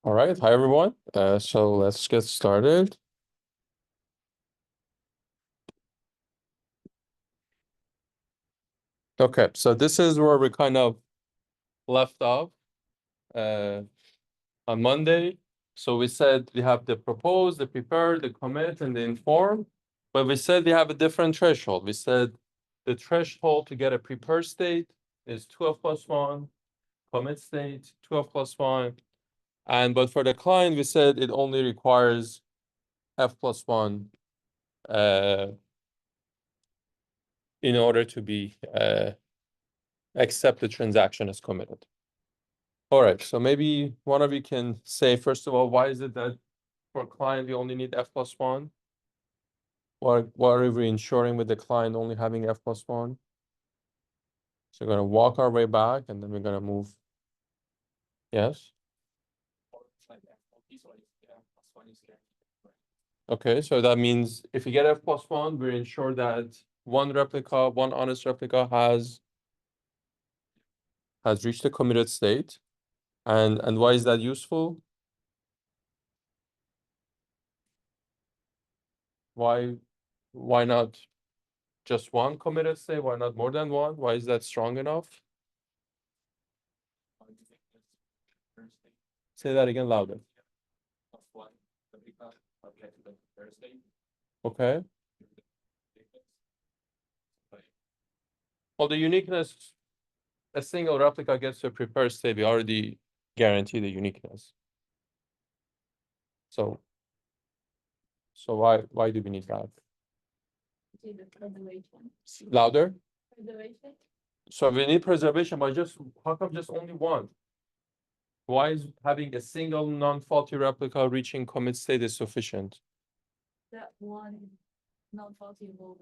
All right, hi everyone. So let's get started. Okay, so this is where we kind of left off on Monday. So we said we have the propose, the prepare, the commit, and the inform. But we said we have a different threshold. We said the threshold to get a prepare state is 2f plus 1, commit state 2f plus 1. But for the client, we said it only requires f plus 1 in order to be accept the transaction as committed. All right, so maybe one of you can say, first of all, why is it that for a client we only need f plus 1? Why are we ensuring with the client only having f plus 1? So we're going to walk our way back and then we're going to move. Yes? Okay, so that means if you get f plus 1, we ensure that one honest replica has reached the committed state. And why is that useful? Why not just one committed state? Why not more than one? Why is that strong enough? Say that again louder. Okay. Well, the uniqueness, a single replica gets to a prepared state, we already guarantee the uniqueness. So why do we need that? Louder? Preservation. So we need preservation, but how come just only one? Why is having a single non-faulty replica reaching commit state is sufficient? That one non-faulty will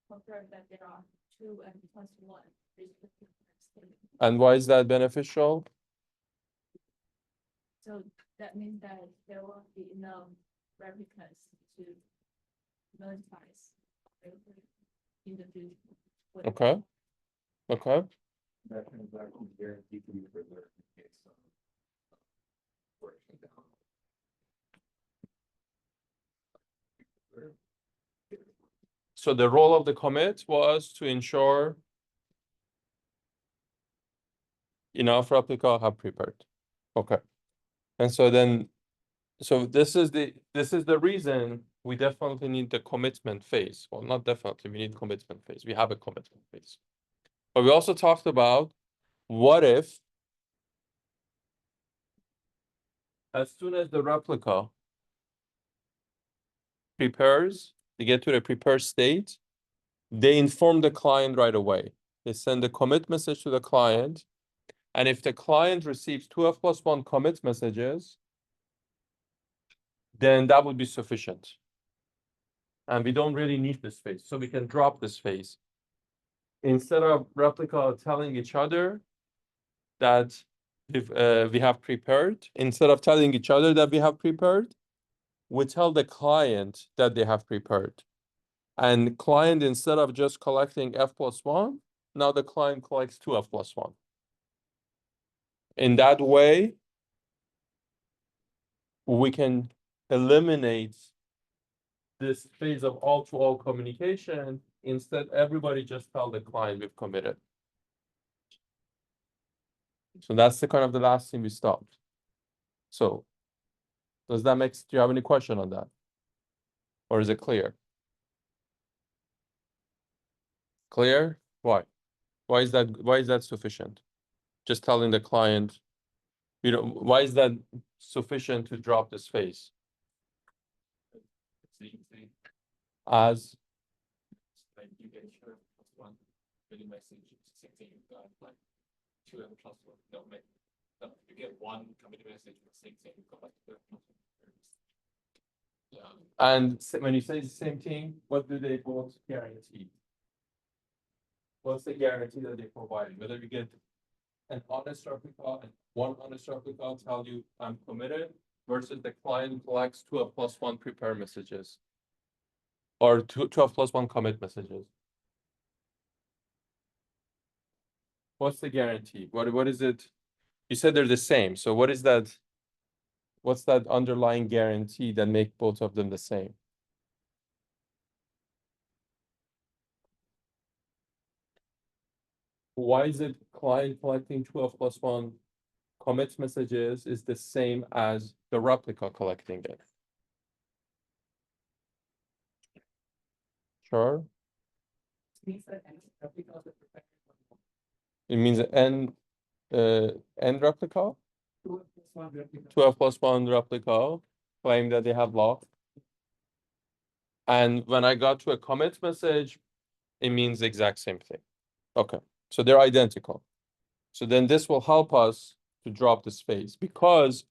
confirm that there are 2 and plus 1. And why is that beneficial? So that means that there won't be enough replicas to monetize in the future. Okay. Okay. That transaction guaranteed to be preserved in case of breaking down. So the role of the commit was to ensure enough replica have prepared. Okay. And so this is the reason we definitely need the commitment phase. Well, not definitely, we need commitment phase. We have a commitment phase. But we also talked about what if as soon as the replica prepares, they get to the prepare state, they inform the client right away. They send a commit message to the client. And if the client receives 2f plus 1 commit messages, then that would be sufficient. And we don't really need this phase. So we can drop this phase. Instead of replica telling each other that if we have prepared, instead of telling each other that we have prepared, we tell the client that they have prepared. And client, instead of just collecting f plus 1, now the client collects 2f plus 1. In that way, we can eliminate this phase of all-to-all communication. Instead, everybody just tell the client we've committed. So that's the kind of the last thing we stopped. So does that make, do you have any question on that? Or is it clear? Clear? Why? Why is that sufficient? Just telling the client, why is that sufficient to drop this phase? As like you get sure plus 1 really message, same thing you got like 2 and plus 1. No, you get one committee message with same thing, you got like 2 plus 1. Yeah. And when you say the same thing, what do they both guarantee? What's the guarantee that they provide? Whether you get an honest replica and one honest replica tell you I'm committed versus the client collects 2 plus 1 prepare messages or 2 plus 1 commit messages. What's the guarantee? What is it? You said they're the same. So what is that? What's that underlying guarantee that make both of them the same? Why is it client collecting 12 plus 1 commit messages is the same as the replica collecting it? Sure. It means n replica? 12 plus 1 replica claim that they have locked. And when I got to a commit message, it means the exact same thing. Okay, so they're identical. So then this will help us to drop the space because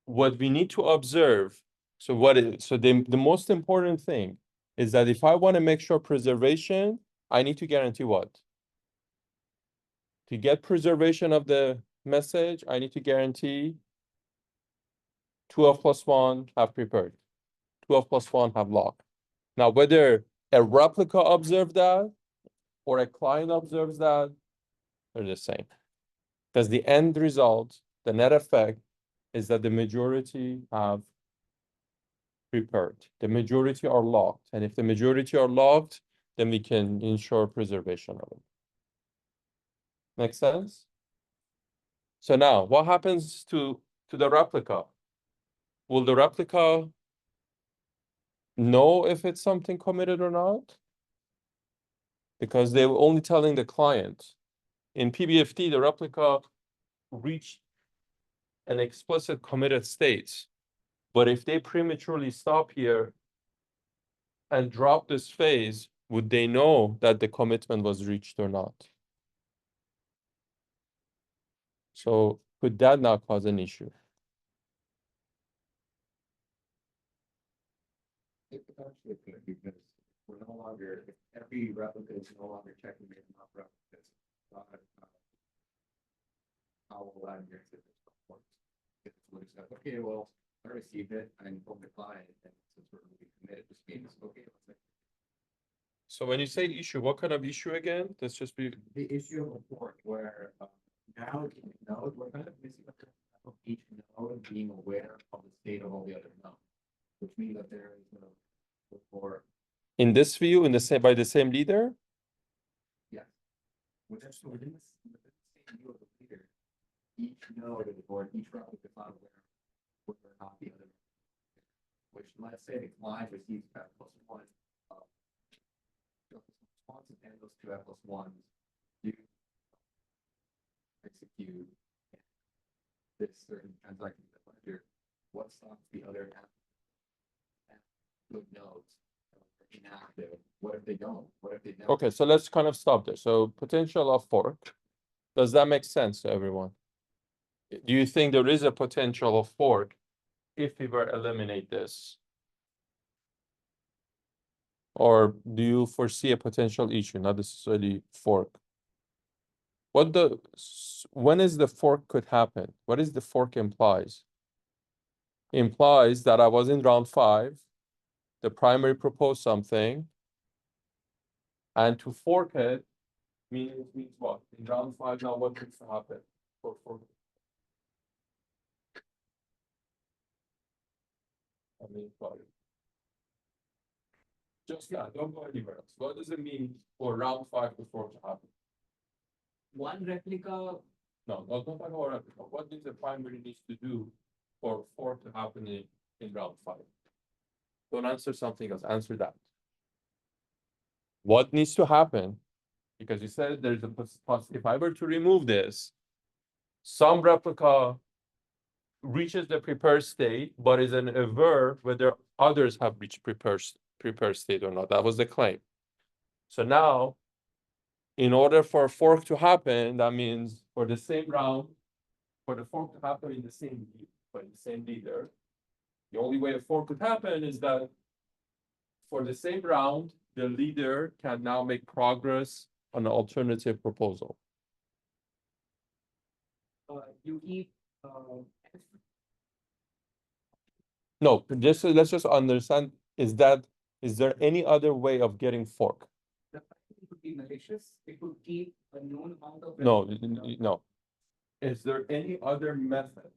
what we need to observe, so the most important thing is that if I want to make sure preservation, I need to guarantee what? To get preservation of the message, I need to guarantee 12 plus 1 have prepared. 12 plus 1 have locked. Now, whether a replica observes that or a client observes that, they're the same. Because the end result, the net effect, is that the majority have prepared. The majority are locked. And if the majority are locked, then we can ensure preservation of it. Make sense? So now, what happens to the replica? Will the replica know if it's something committed or not? Because they were only telling the client. In PBFT, the replica reached an explicit committed state. But if they prematurely stop here and drop this phase, would they know that the commitment was reached or not? So could that not cause an issue? It potentially could, because we're no longer, if every replica is no longer checking the enough replicas. How will that get to this report? If it's what it says, okay, well, I received it, I informed the client, and since we're going to be committed, this means, okay, let's say. So when you say issue, what kind of issue again? Let's just be. The issue of a fork where now each node, we're kind of missing a concept of each node being aware of the state of all the other nodes, which means that there is no fork. In this view, by the same leader? Yes. Within the same view of the leader, each node of the board, each replica is not aware of whether or not the other. Which, let's say the client receives F plus 1 responses, and those two F plus 1s do execute this certain transaction in the ledger. What stops the other good nodes inactive? What if they don't? What if they don't? Okay, so let's kind of stop there. So potential of fork. Does that make sense to everyone? Do you think there is a potential of fork if we were to eliminate this? Or do you foresee a potential issue, not necessarily fork? When is the fork could happen? What is the fork implies? Implies that I was in round 5, the primary proposed something, and to fork it means what? In round 5 now, what needs to happen for fork? I mean, sorry. Just don't go anywhere else. What does it mean for round 5 to fork to happen? One replica, No, don't talk about replica. What does the primary needs to do for fork to happen in round 5? Don't answer something else. Answer that. What needs to happen? Because you said there's a possibility. If I were to remove this, some replica reaches the prepared state, but is unaware whether others have reached prepared state or not. That was the claim. So now, in order for a fork to happen, that means for the same round, for the fork to happen in the same leader, the only way a fork could happen is that for the same round, the leader can now make progress on an alternative proposal. you keep, No, let's just understand, is there any other way of getting fork? the it could be malicious, it could keep a known amount of. No, replica. no. Is there any other method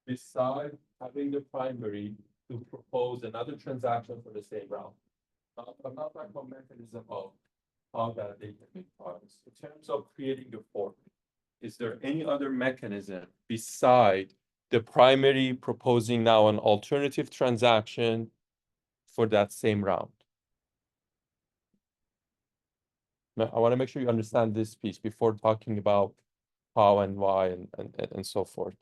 besides having the primary to propose another transaction for the same round? I'm not talking about mechanism of how that they can make progress. In terms of creating a fork, is there any other mechanism beside the primary proposing now an alternative transaction for that same round? Now, I want to make sure you understand this piece before talking about how and why and so forth.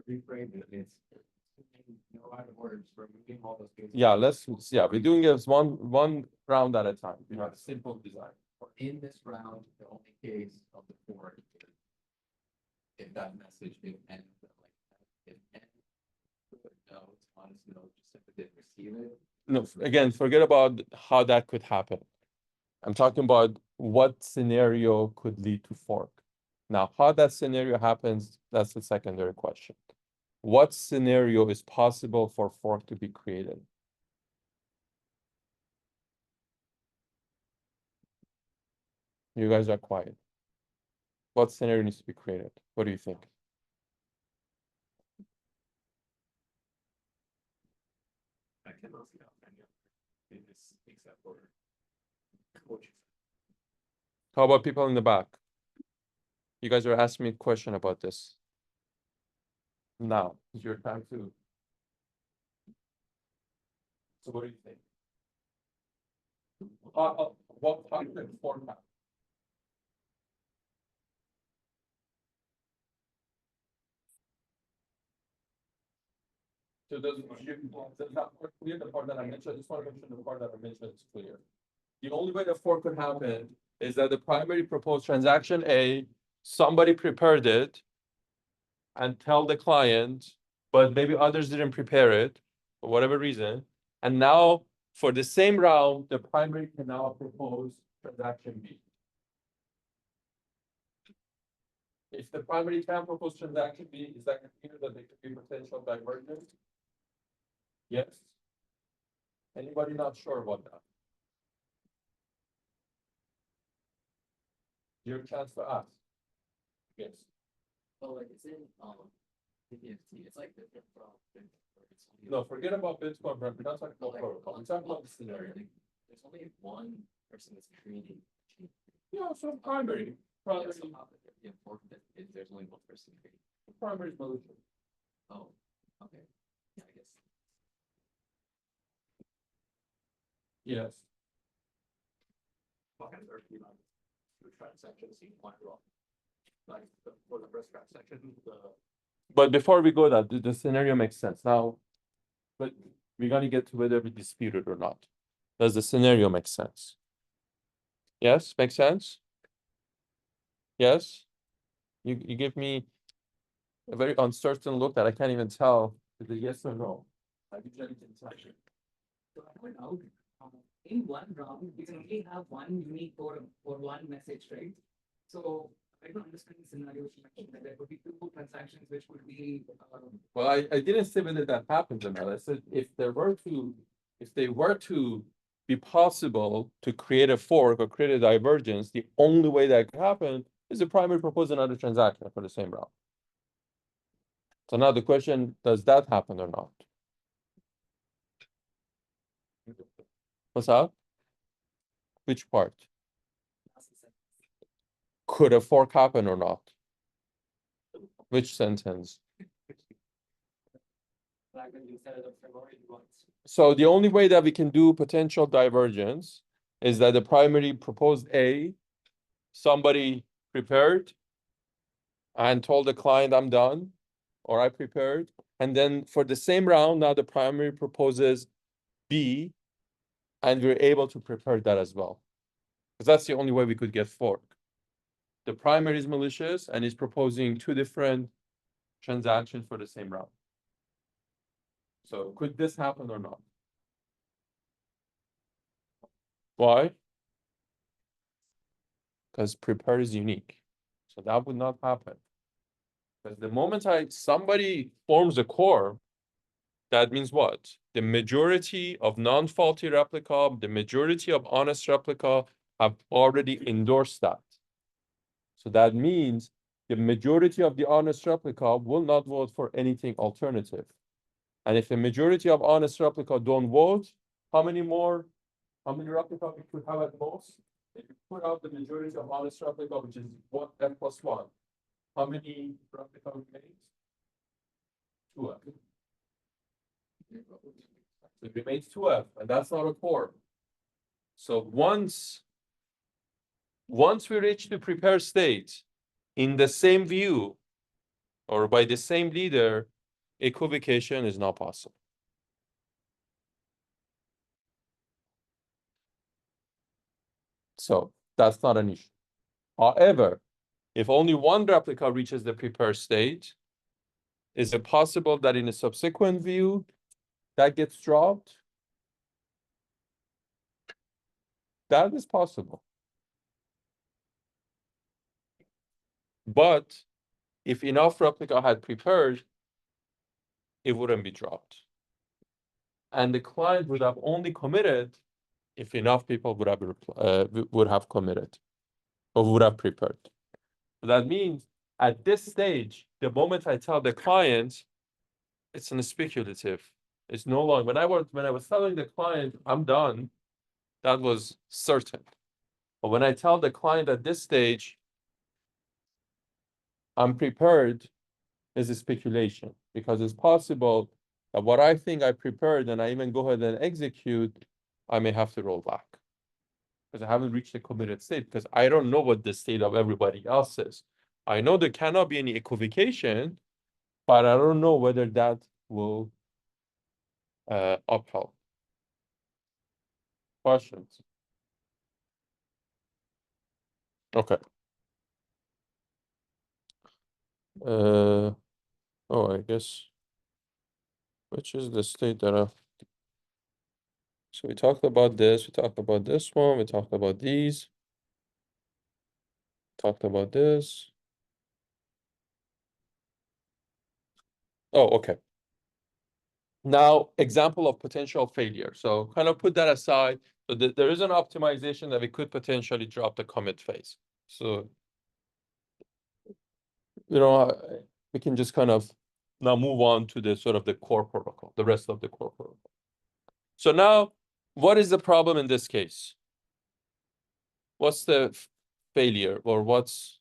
Reframe it, it's no out of order, just removing all those cases. Yeah, we're doing it one round at a time, you know, a simple design. In this round, the only case of the fork is if that message, if N, if N put notes on his note, just simply didn't receive it. No, again, forget about how that could happen. I'm talking about what scenario could lead to fork. Now, how that scenario happens, that's the secondary question. What scenario is possible for fork to be created? You guys are quiet. What scenario needs to be created? What do you think? I cannot see how many in this except for coaches. How about people in the back? You guys are asking me a question about this. Now is your time to. So what do you think? What part of the format? So does that part clear, the part that I mentioned? I just want to make sure the part that I mentioned is clear. The only way the fork could happen is that the primary proposed transaction A, somebody prepared it and tell the client, but maybe others didn't prepare it for whatever reason. And now for the same round, the primary can now propose transaction B. If the primary can propose transaction B, is that clear that there could be potential divergence? Yes. Anybody not sure about that? Your chance to ask. Yes. Oh, like it's in, PBFT, it's like different from. No, forget about Bitcoin, we're not talking about protocol, we're talking about the scenario. There's only one person that's creating. Yeah, so primary, primary, Yeah, fork that if there's only one person creating. primary is malicious. Oh, okay, yeah, I guess. Yes. What kind of earth like two transactions in one row? Like for the first transaction, But before we go that, the scenario makes sense now. But we're gonna get to whether we dispute it or not. Does the scenario make sense? Yes, makes sense? Yes? You give me a very uncertain look that I can't even tell is it yes or no. I usually can tell you. So I point out, in one round, we can only have one unique for one message, right? So I don't understand the scenario you mentioned that there could be two transactions which would be. Well, I didn't say whether that happens or not. I said if they were to be possible to create a fork or create a divergence, the only way that could happen is the primary propose another transaction for the same round. So now the question, does that happen or not? What's that? Which part? Could a fork happen or not? Which sentence? So the only way that we can do potential divergence is that the primary proposed A, somebody prepared and told the client I'm done, or I prepared. And then for the same round, now the primary proposes B, and we're able to prepare that as well. Because that's the only way we could get fork. The primary is malicious and is proposing two different transactions for the same round. So could this happen or not? Why? Because prepare is unique. So that would not happen. Because the moment somebody forms a core, that means what? The majority of non-faulty replica, the majority of honest replica have already endorsed that. So that means the majority of the honest replica will not vote for anything alternative. And if the majority of honest replica don't vote, how many replica we could have at most? If you put out the majority of honest replica, which is one n plus one, how many replica remains? 2f. It remains 2f, and that's not a core. So once we reach the prepare state in the same view or by the same leader, equivocation is not possible. So that's not an issue. However, if only one replica reaches the prepare state, is it possible that in a subsequent view that gets dropped? That is possible. But if enough replica had prepared, it wouldn't be dropped. And the client would have only committed if enough people would have committed or would have prepared. So that means at this stage, the moment I tell the client, it's an speculative. It's no longer when I was telling the client I'm done, that was certain. But when I tell the client at this stage, I'm prepared, is a speculation, because it's possible that what I think I prepared and I even go ahead and execute, I may have to roll back because I haven't reached the committed state, because I don't know what the state of everybody else is. I know there cannot be any equivocation, but I don't know whether that will uphold. Questions? Okay. Oh, I guess, which is the state that so we talked about this, we talked about this one, we talked about these, talked about this. Oh, okay. Now, example of potential failure. So kind of put that aside. So there is an optimization that we could potentially drop the commit phase. So, we can just kind of now move on to the sort of the core protocol, the rest of the core protocol. So now, what is the problem in this case? What's the failure, or what's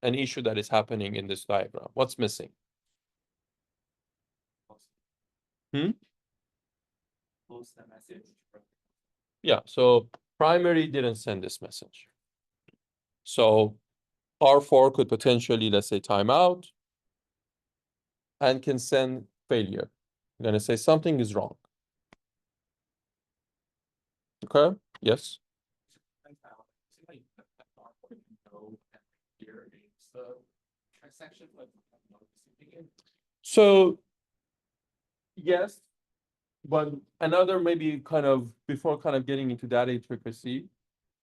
an issue that is happening in this diagram? What's missing? Post the message. Yeah, so primary didn't send this message. So R4 could potentially, let's say, timeout and can send failure. I'm going to say something is wrong. Okay, yes. So, yes, but another maybe kind of, before kind of getting into data intricacy,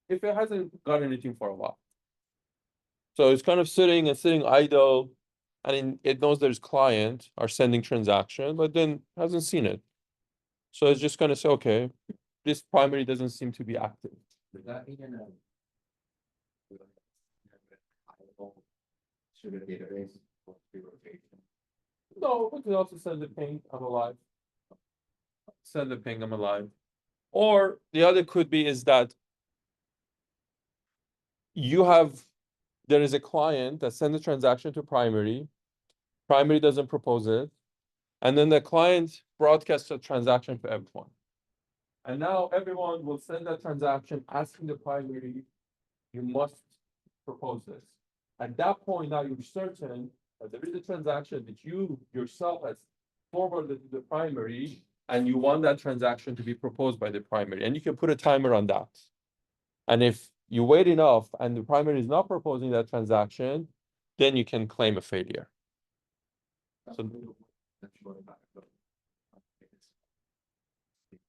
if it hasn't got anything for a while. So it's kind of sitting idle, and it knows there's client are sending transaction, but then hasn't seen it. So it's just going to say, okay, this primary doesn't seem to be active. Does that mean should a database be rotation? No, we could also send the ping, I'm alive. Send the ping, I'm alive. Or the other could be is that there is a client that sends a transaction to primary doesn't propose it, and then the client broadcasts a transaction to everyone. And now everyone will send that transaction asking the primary, you must propose this. At that point, now you're certain that there is a transaction that you yourself has forwarded to the primary, and you want that transaction to be proposed by the primary, and you can put a timer on that. And if you wait enough and the primary is not proposing that transaction, then you can claim a failure. So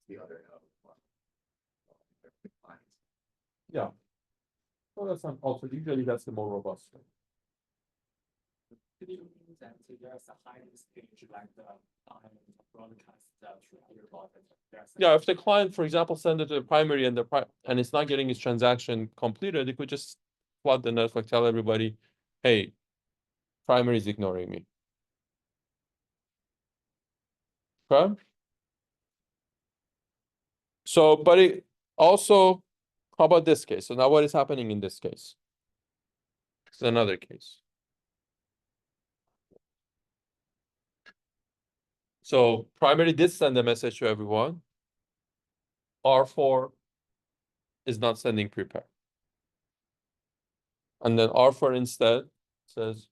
the other yeah. Well, that's not also usually that's the more robust one. Did you mean that there's a hiding stage like the broadcast Yeah, if the client, for example, send it to the primary and it's not getting its transaction completed, it could just flood the network, tell everybody, hey, primary is ignoring me. Okay? So, but it also, how about this case? So now what is happening in this case? It's another case. So primary did send a message to everyone. R4 is not sending prepare. And then R4 instead says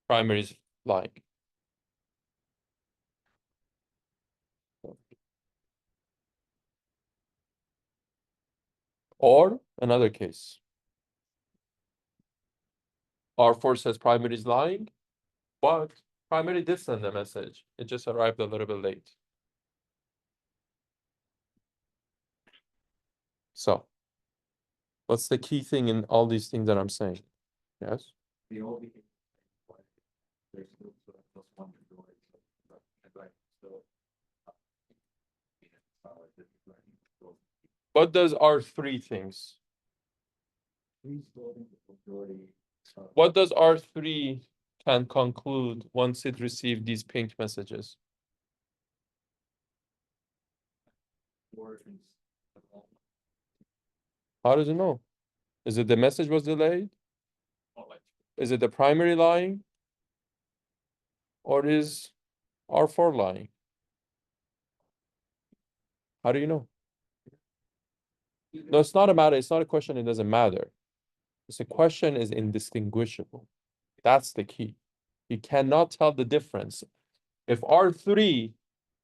primary is lying. Or another case. R4 says primary is lying, but primary did send a message. It just arrived a little bit late. So what's the key thing in all these things that I'm saying? Yes? The only thing, there's still sort of plus one to go, but like still. What does R3 things? What does R3 can conclude once it received these pink messages? How does it know? Is it the message was delayed? Is it the primary lying? Or is R4 lying? How do you know? No, it's not a matter. It's not a question. It doesn't matter. It's a question is indistinguishable. That's the key. You cannot tell the difference. If R3,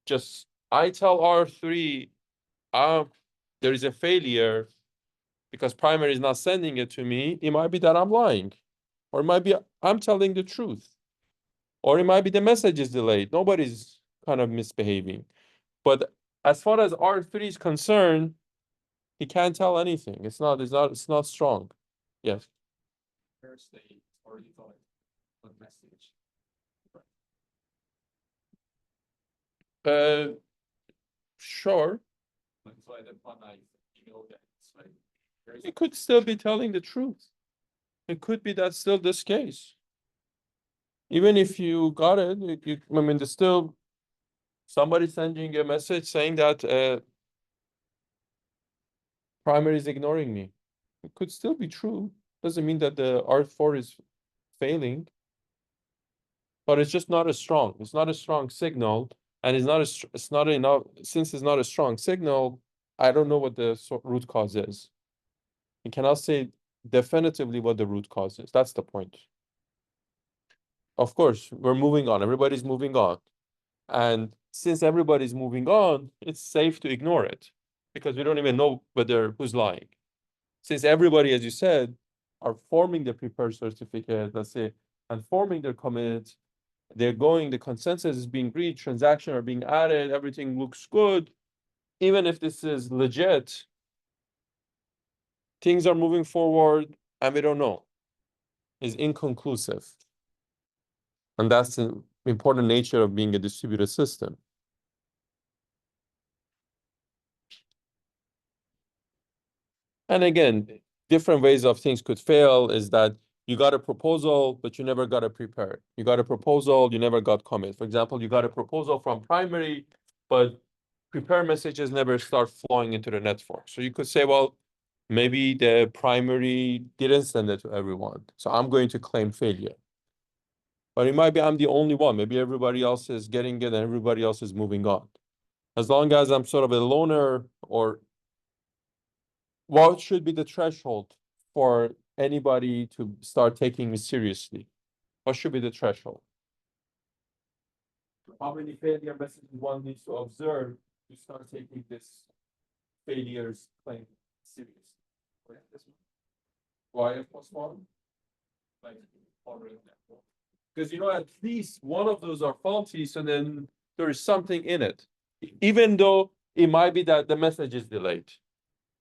just I tell R3, there is a failure because primary is not sending it to me, it might be that I'm lying. Or it might be I'm telling the truth. Or it might be the message is delayed. Nobody's kind of misbehaving. But as far as R3 is concerned, he can't tell anything. It's not strong. Yes. First, they already thought a message. Sure. But so at that point, you know that it's like. It could still be telling the truth. It could be that's still this case. Even if you got it, I mean, there's still somebody sending a message saying that primary is ignoring me. It could still be true. Doesn't mean that the R4 is failing. But it's just not as strong. It's not a strong signal. And it's not enough. Since it's not a strong signal, I don't know what the root cause is. You cannot say definitively what the root cause is. That's the point. Of course, we're moving on. Everybody's moving on. And since everybody's moving on, it's safe to ignore it because we don't even know whether who's lying. Since everybody, as you said, are forming the prepared certificate, let's say, and forming their commit, they're going, the consensus is being reached, transactions are being added, everything looks good. Even if this is legit, things are moving forward and we don't know. It's inconclusive. And that's the important nature of being a distributed system. And again, different ways of things could fail is that you got a proposal, but you never got a prepare. You got a proposal, you never got commit. For example, you got a proposal from primary, but prepare messages never start flowing into the network. So you could say, well, maybe the primary didn't send it to everyone. So I'm going to claim failure. But it might be I'm the only one. Maybe everybody else is getting it and everybody else is moving on. As long as I'm sort of a loner, or what should be the threshold for anybody to start taking me seriously? What should be the threshold? How many failure messages one needs to observe to start taking this failures claim seriously? Why +1? Like ordering that. Because at least one of those are faulty, so then there is something in it. Even though it might be that the message is delayed,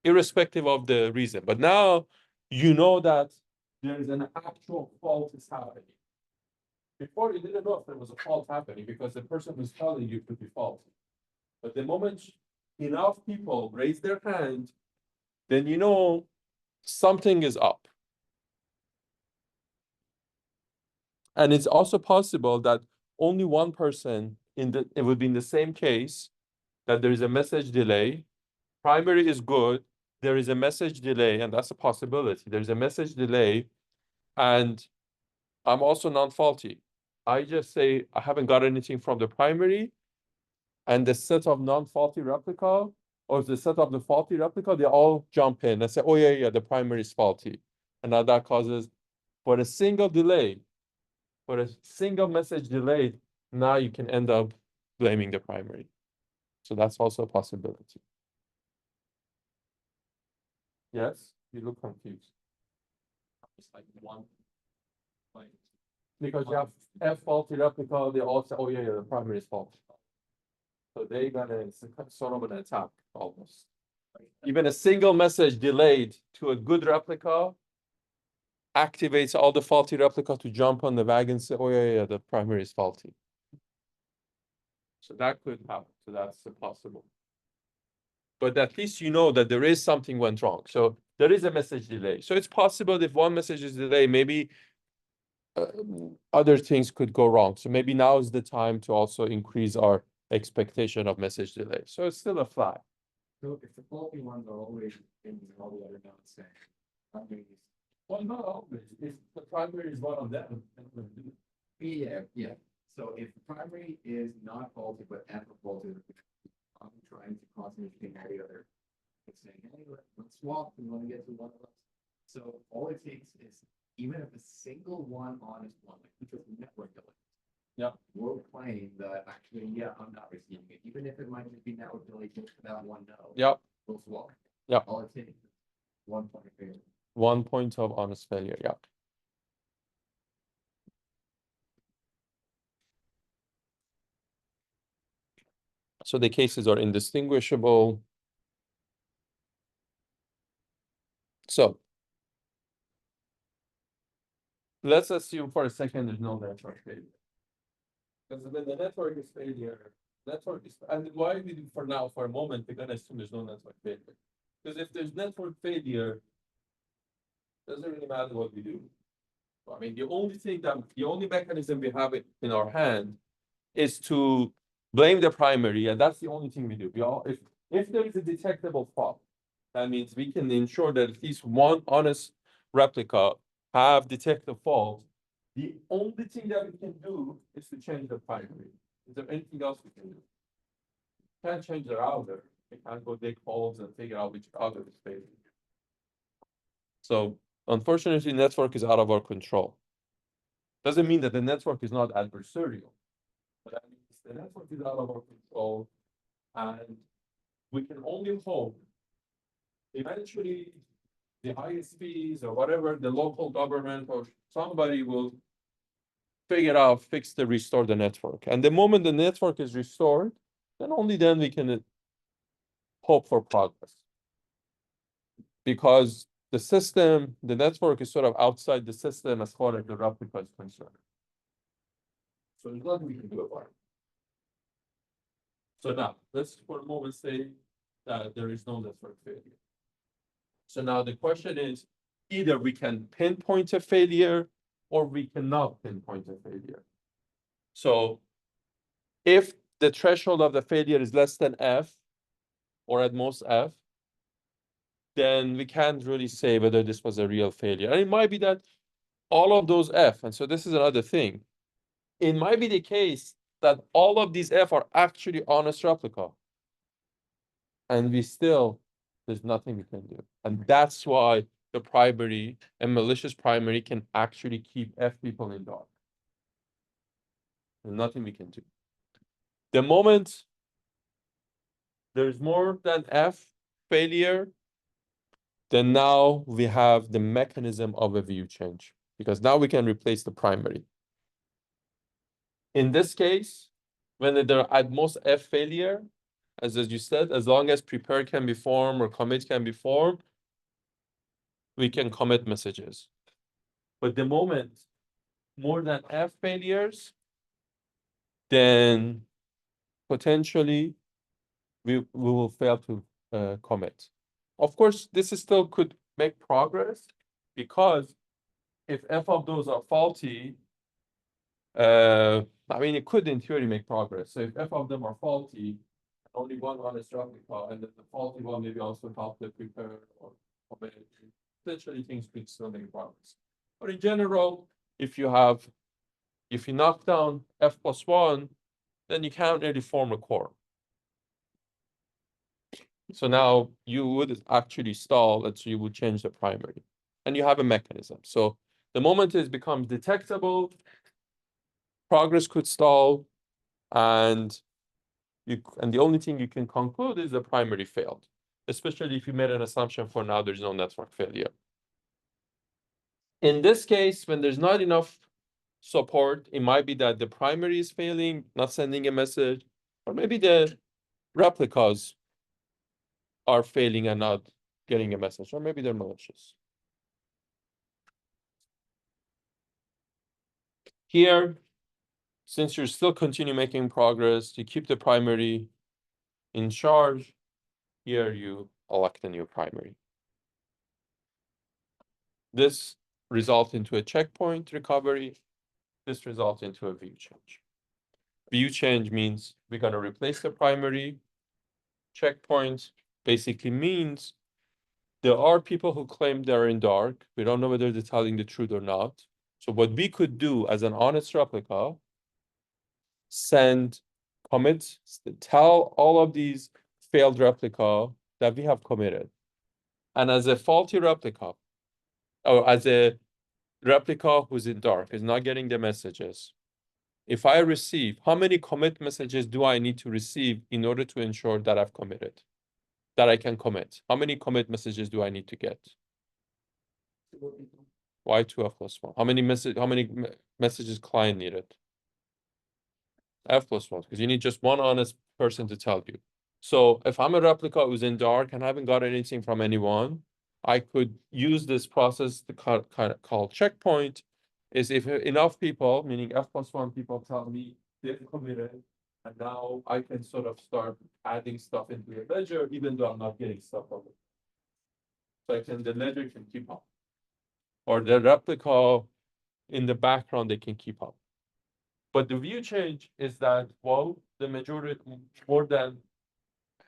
irrespective of the reason. But now you know that there is an actual fault is happening. Before you didn't know if there was a fault happening because the person who's telling you could be faulty. But the moment enough people raise their hand, then you know something is up. And it's also possible that only one person it would be in the same case that there is a message delay. Primary is good. There is a message delay, and that's a possibility. There's a message delay, and I'm also non-faulty. I just say I haven't got anything from the primary, and the set of non-faulty replica or the set of the faulty replica, they all jump in and say, oh yeah, the primary is faulty. And now that causes, for a single delay, for a single message delay, now you can end up blaming the primary. So that's also a possibility. Yes, you look confused. It's like one. Like, Because you have F faulty replica, they all say, oh yeah, the primary is faulty. So they're gonna sort of an attack almost. Even a single message delayed to a good replica activates all the faulty replica to jump on the wagon and say, oh yeah, the primary is faulty. So that could happen. So that's possible. But at least you know that there is something went wrong. So there is a message delay. So it's possible if one message is delayed, maybe other things could go wrong. So maybe now is the time to also increase our expectation of message delay. So it's still a flag. So if the faulty ones are always in all the other nodes saying, primary is. Well, not always. If the primary is one of them. Yeah. So if the primary is not faulty, but F are faulty, I'm trying to cause anything or the other. It's saying, hey, let's swap, we want to get to one of us. So all it takes is, even if a single one on is one, like which is network delay. Yep. We'll claim that actually, yeah, I'm not receiving it, even if it might just be network delay just for that one node. Yep. We'll swap. Yep. All it takes is 1 point of failure. 1 point of honest failure. Yeah. So the cases are indistinguishable. So let's assume for a second there's no network failure. Because when the network is failure, and why we do for now, for a moment, we're gonna assume there's no network failure. Because if there's network failure, doesn't really matter what we do. I mean, the only mechanism we have it in our hand is to blame the primary, and that's the only thing we do. If there is a detectable fault, that means we can ensure that at least one honest replica have detected fault. The only thing that we can do is to change the primary. Is there anything else we can do? Can't change the router. We can't go dig holes and figure out which router is failing. So unfortunately, network is out of our control. Doesn't mean that the network is not adversarial, but that means the network is out of our control, and we can only hope eventually the ISPs or whatever, the local government or somebody will restore the network. And the moment the network is restored, then only then we can hope for progress. Because the network is sort of outside the system as far as the replica is concerned. So there's nothing we can do about it. So now, let's for a moment say that there is no network failure. So now the question is, either we can pinpoint a failure or we cannot pinpoint a failure. So if the threshold of the failure is less than F, or at most F, then we can't really say whether this was a real failure. And it might be that all of those F, and so this is another thing. It might be the case that all of these F are actually honest replica. And there's nothing we can do. And that's why the primary, a malicious primary, can actually keep F people in dark. There's nothing we can do. The moment there's more than F failure, then now we have the mechanism of a view change, because now we can replace the primary. In this case, when there are at most F failure, as you said, as long as prepare can be formed or commit can be formed, we can commit messages. But the moment more than F failures, then potentially we will fail to commit. Of course, this is still could make progress, because if F of those are faulty, I mean, it could in theory make progress. So if f of them are faulty, only one honest replica, and then the faulty one maybe also help the prepare or potentially things could still make progress. But in general, if you knock down f plus one, then you can't really form a quorum. So now you would actually stall, and so you would change the primary, and you have a mechanism. So the moment it becomes detectable, progress could stall, and the only thing you can conclude is the primary failed, especially if you made an assumption for now there's no network failure. In this case, when there's not enough support, it might be that the primary is failing, not sending a message, or maybe the replicas are failing and not getting a message, or maybe they're malicious. Here, since you're still continue making progress, you keep the primary in charge. Here you elect a new primary. This results into a checkpoint recovery. This results into a view change. View change means we're going to replace the primary. Checkpoint basically means there are people who claim they're in dark. We don't know whether they're telling the truth or not. So what we could do as an honest replica, send commits, tell all of these failed replica that we have committed. And as a faulty replica, or as a replica who's in dark, is not getting the messages, if I receive, how many commit messages do I need to receive in order to ensure that I've committed, that I can commit? How many commit messages do I need to get? Why 2f plus 1? How many messages client needed? F plus 1, because you need just one honest person to tell you. So if I'm a replica who's in dark and haven't got anything from anyone, I could use this process to call checkpoint, is if enough people, meaning f plus 1 people, tell me they've committed, and now I can sort of start adding stuff into the ledger, even though I'm not getting stuff from it. So the ledger can keep up. Or the replica in the background, they can keep up. But the view change is that, well, the majority, more than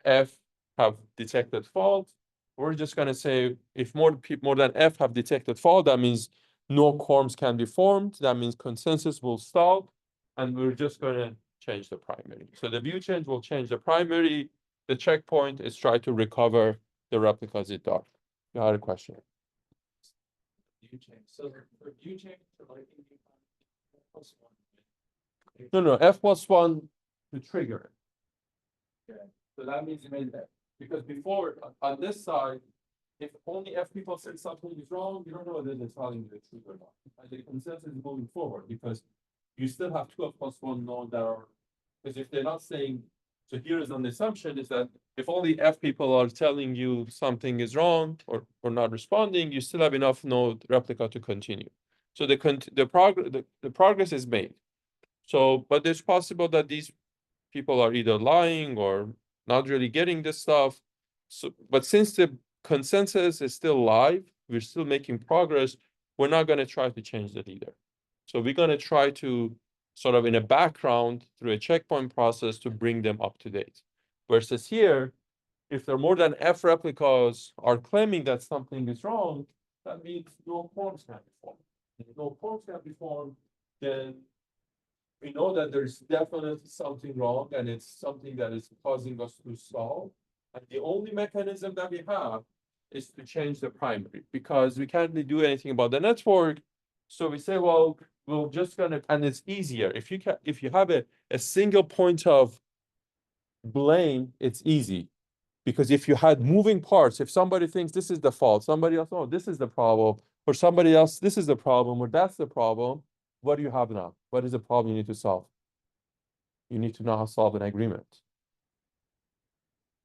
F have detected fault. We're just going to say if more than F have detected fault, that means no quorums can be formed. That means consensus will stall, and we're just going to change the primary. So the view change will change the primary. The checkpoint is try to recover the replicas it does. You had a question? View change. So for view change, like plus one. No, F plus 1 to trigger it. Okay. So that means you made that. Because before, on this side, if only F people say something is wrong, you don't know whether they're telling you the truth or not. And the consensus is moving forward because you still have 2f plus 1 known that are, because if they're not saying, so here is an assumption is that if only F people are telling you something is wrong or not responding, you still have enough node replica to continue. So the progress is made. So, but it's possible that these people are either lying or not really getting this stuff. So, but since the consensus is still live, we're still making progress, we're not going to try to change the leader. So we're going to try to sort of in a background through a checkpoint process to bring them up to date. Versus here, if there are more than F replicas are claiming that something is wrong, that means no quorums can be formed. If no quorums can be formed, then we know that there's definitely something wrong and it's something that is causing us to solve. And the only mechanism that we have is to change the primary because we can't really do anything about the network. So we say, well, we're just gonna, and it's easier. If you have a single point of blame, it's easy. Because if you had moving parts, if somebody thinks this is the fault, somebody else, oh, this is the problem, or somebody else, this is the problem, or that's the problem, what do you have now? What is the problem you need to solve? You need to know how to solve an agreement.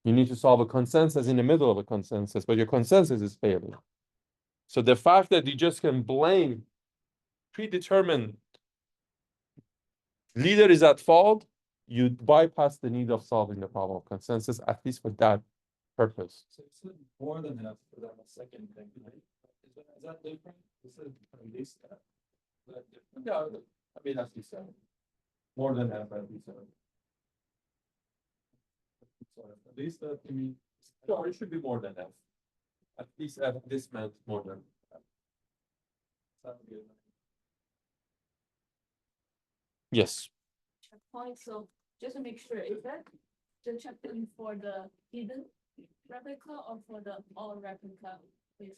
You need to solve a consensus in the middle of a consensus, but your consensus is failing. So the fact that you just can blame predetermined leader is at fault, you bypass the need of solving the problem of consensus, at least for that purpose. So it's more than enough for that second thing, right? Is that different? Is it at least that? Yeah, I mean, FP7. More than F FP7. At least that, I mean, no, it should be more than F. At least F, this meant more than F. Sound good? Yes. Checkpoint, so just to make sure, is that the checkpoint for the hidden replica or for the all replica?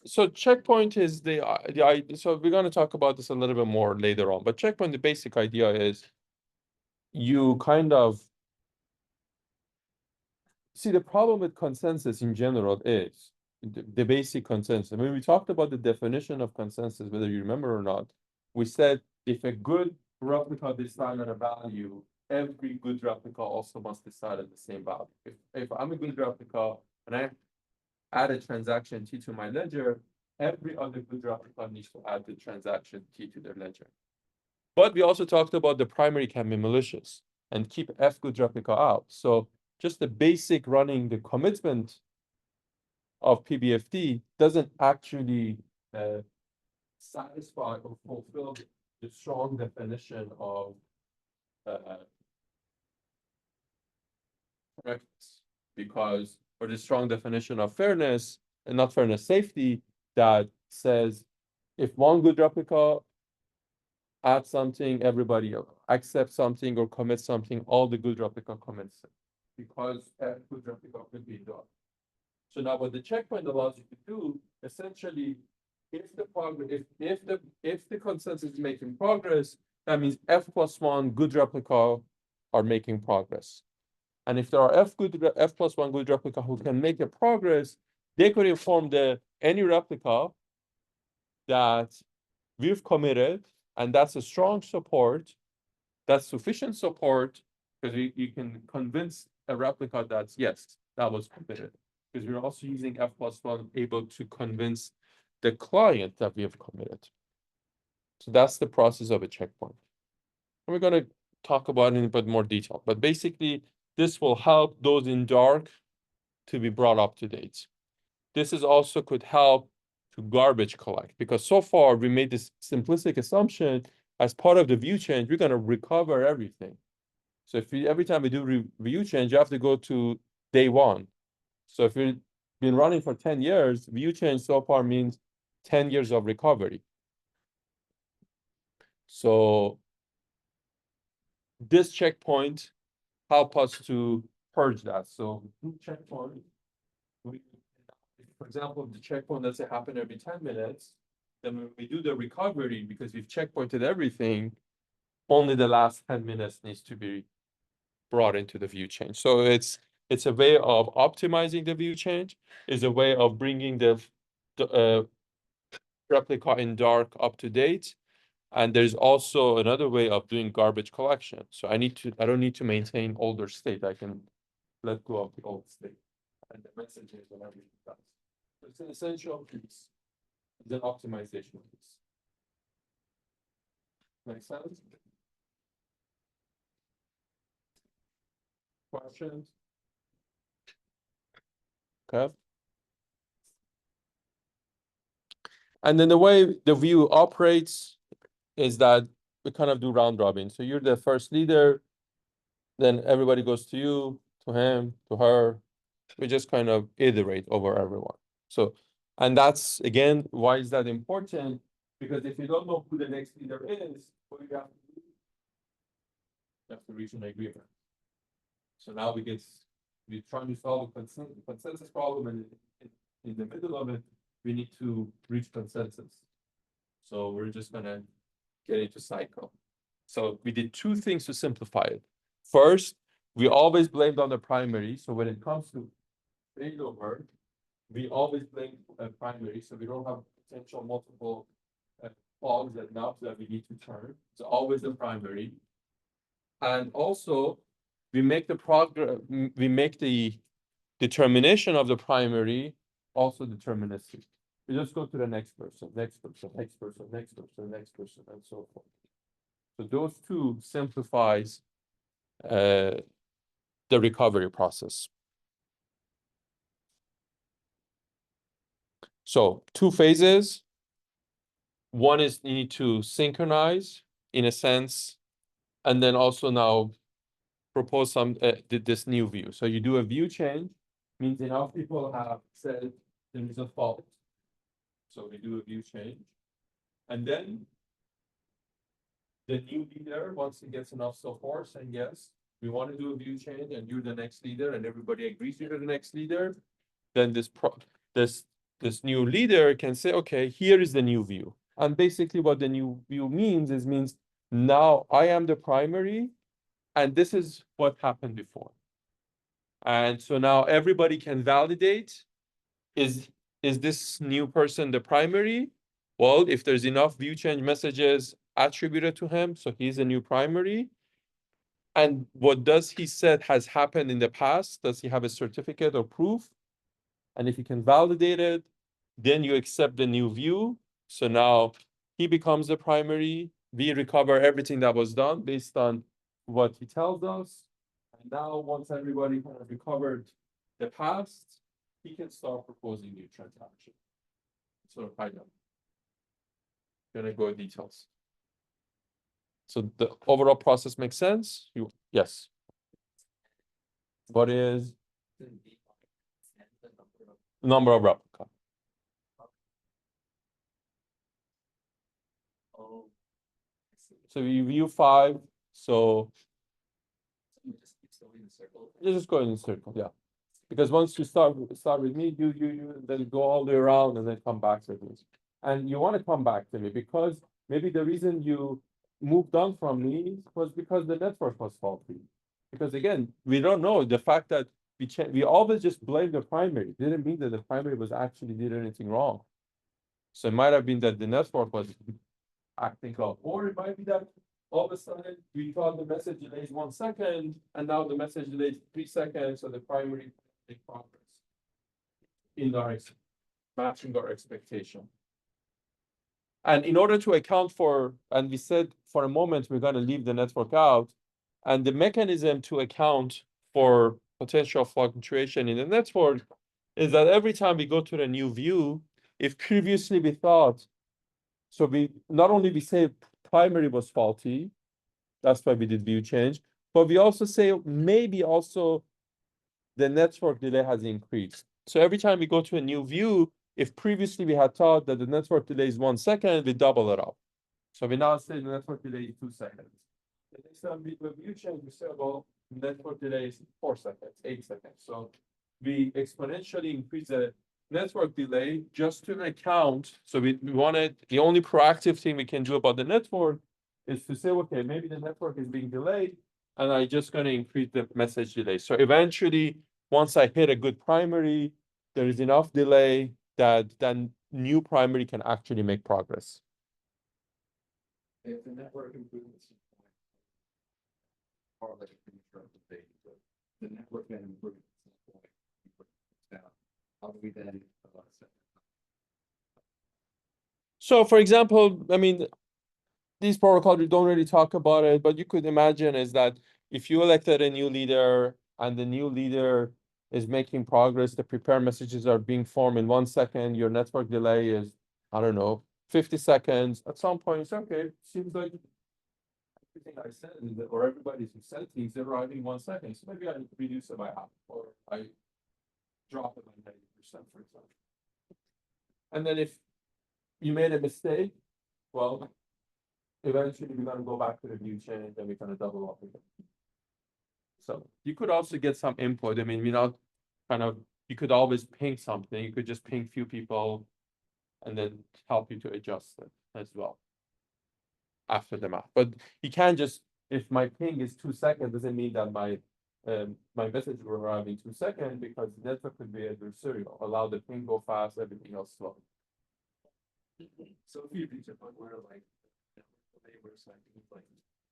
So checkpoint is so we're going to talk about this a little bit more later on, but checkpoint, the basic idea is you kind of see the problem with consensus in general is the basic consensus. When we talked about the definition of consensus, whether you remember or not, we said if a good replica decided a value, every good replica also must decide at the same value. If I'm a good replica and I add a transaction T to my ledger, every other good replica needs to add the transaction T to their ledger. But we also talked about the primary can be malicious and keep F good replica out. So just the basic running the commitment of PBFT doesn't actually satisfy or fulfill the strong definition of correctness, because, or the strong definition of fairness, and not fairness, safety, that says if one good replica adds something, everybody accepts something or commits something, all the good replica commits it, because a good replica could be done. So now what the checkpoint allows you to do, essentially, if the progress, if the consensus is making progress, that means F+1 good replica are making progress. And if there are F+1 good replica who can make a progress, they could inform any replica that we've committed, and that's a strong support, that's sufficient support, because you can convince a replica that yes, that was committed. Because we're also using F+1 able to convince the client that we have committed. So that's the process of a checkpoint. And we're going to talk about it in a bit more detail, but basically this will help those in dark to be brought up to date. This is also could help to garbage collect, because so far we made this simplistic assumption as part of the view change, we're going to recover everything. So if every time we do view change, you have to go to day one. So if you've been running for 10 years, view change so far means 10 years of recovery. So this checkpoint help us to purge that. So checkpoint, for example, the checkpoint, let's say, happen every 10 minutes, then when we do the recovery, because we've checkpointed everything, only the last 10 minutes needs to be brought into the view change. So it's a way of optimizing the view change, is a way of bringing the replica in dark up to date. And there's also another way of doing garbage collection. So I don't need to maintain older state. I can let go of the old state and the messages and everything else. It's an essential piece. It's an optimization piece. Make sense? Questions? Okay. And then the way the view operates is that we kind of do round robin. So you're the first leader, then everybody goes to you, to him, to her. We just kind of iterate over everyone. So, and that's, again, why is that important? Because if you don't know who the next leader is, what you have to do? You have to reach an agreement. So now we're trying to solve a consensus problem, and in the middle of it, we need to reach consensus. So we're just gonna get into cycle. So we did two things to simplify it. First, we always blamed on the primary. So when it comes to failover, we always blame primary. So we don't have potential multiple logs and knobs that we need to turn. It's always the primary. And also, we make the determination of the primary also deterministic. We just go to the next person, next person, next person, next person, next person, and so forth. So those two simplifies the recovery process. So two phases. One is you need to synchronize in a sense, and then also now propose some this new view. So you do a view change, means enough people have said there is a fault. So we do a view change, and then the new leader, once he gets enough support, saying yes, we want to do a view change, and you're the next leader, and everybody agrees you're the next leader, then this new leader can say, okay, here is the new view. And basically what the new view means now I am the primary, and this is what happened before. And so now everybody can validate, is this new person the primary? Well, if there's enough view change messages attributed to him, so he's a new primary. And what does he said has happened in the past? Does he have a certificate or proof? And if you can validate it, then you accept the new view. So now he becomes the primary. We recover everything that was done based on what he tells us. And now once everybody kind of recovered the past, he can start proposing new transaction. So I know. Gonna go details. So the overall process makes sense? Yes. What is number of replica? Oh. So you view 5, so You just keep going in a circle. you just go in a circle, yeah. Because once you start with me, you then go all the way around and then come back to me. And you want to come back to me because maybe the reason you moved on from me was because the network was faulty. Because again, we don't know the fact that we always just blame the primary. Didn't mean that the primary was actually did anything wrong. So it might have been that the network was acting up, or it might be that all of a sudden we thought the message delays 1 second, and now the message delays 3 seconds, so the primary make progress in our matching our expectation. And in order to account for, and we said for a moment we're going to leave the network out, and the mechanism to account for potential fluctuation in the network is that every time we go to the new view, if previously we thought, so we not only we say primary was faulty, that's why we did view change, but we also say maybe also the network delay has increased. So every time we go to a new view, if previously we had thought that the network delay is 1 second, we double it up. So we now say the network delay is 2 seconds. The next time we do view change, we say, well, network delay is 4 seconds, 8 seconds. So we exponentially increase the network delay just to account. So we wanted, the only proactive thing we can do about the network is to say, okay, maybe the network is being delayed, and I'm just going to increase the message delay. So eventually, once I hit a good primary, there is enough delay that then new primary can actually make progress. If the network improvements, or like a premature update, but the network then improves. How do we then? So for example, I mean, these protocols, we don't really talk about it, but you could imagine is that if you elected a new leader and the new leader is making progress, the prepare messages are being formed in 1 second, your network delay is, I don't know, 50 seconds. At some point, it's okay, seems like everything I said, or everybody who said things, they're arriving 1 second. So maybe I reduce it by half, or I drop it by 90%, for example. And then if you made a mistake, well, eventually we're going to go back to the view change and we're going to double up again. So you could also get some input. I mean, you could always ping something. You could just ping few people and then help you to adjust it as well after the math. But you can't just, if my ping is 2 seconds, doesn't mean that my message will arrive in 2 seconds, because the network could be adversarial. Allow the ping go fast, everything else slow. So if you reach a point where like they were selecting like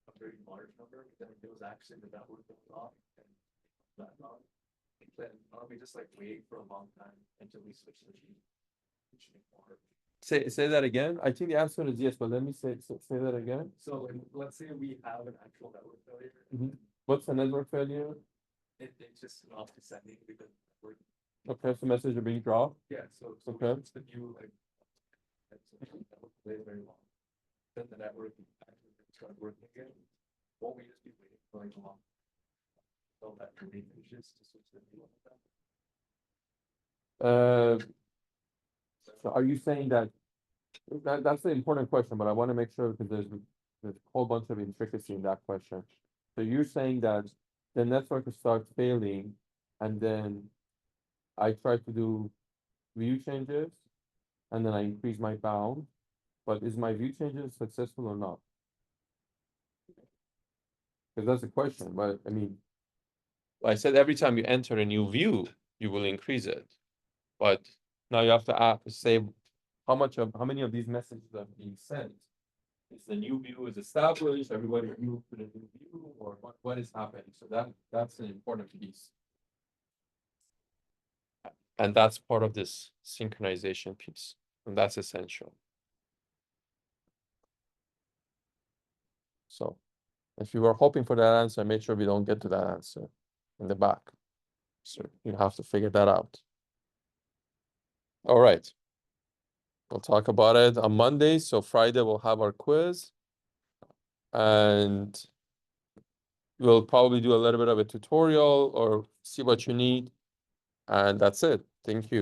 a very large number, then there was actually the network going off and that on. Then we just like wait for a long time until we switch the sheet. Say that again. I think the answer is yes, but let me say that again. So like, let's say we have an actual network failure. What's the network failure? It's just not descending because we're Okay, so message are being dropped. yeah. So Okay. it's the new like that will play very long. Then the network actually start working again, won't we just be waiting for like a long? So that finishes to switch the new one. So are you saying that, that's the important question, but I want to make sure because there's a whole bunch of intricacy in that question. So you're saying that the network starts failing and then I try to do view changes and then I increase my bound, but is my view changes successful or not? Because that's the question, but I mean, I said every time you enter a new view, you will increase it. But now you have to say how many of these messages are being sent. Is the new view is established, everybody moved to the new view, or what is happening? So that's an important piece. And that's part of this synchronization piece, and that's essential. So if you were hoping for that answer, make sure we don't get to that answer in the back. So you have to figure that out. All right. We'll talk about it on Monday. So Friday we'll have our quiz. And we'll probably do a little bit of a tutorial or see what you need. And that's it. Thank you.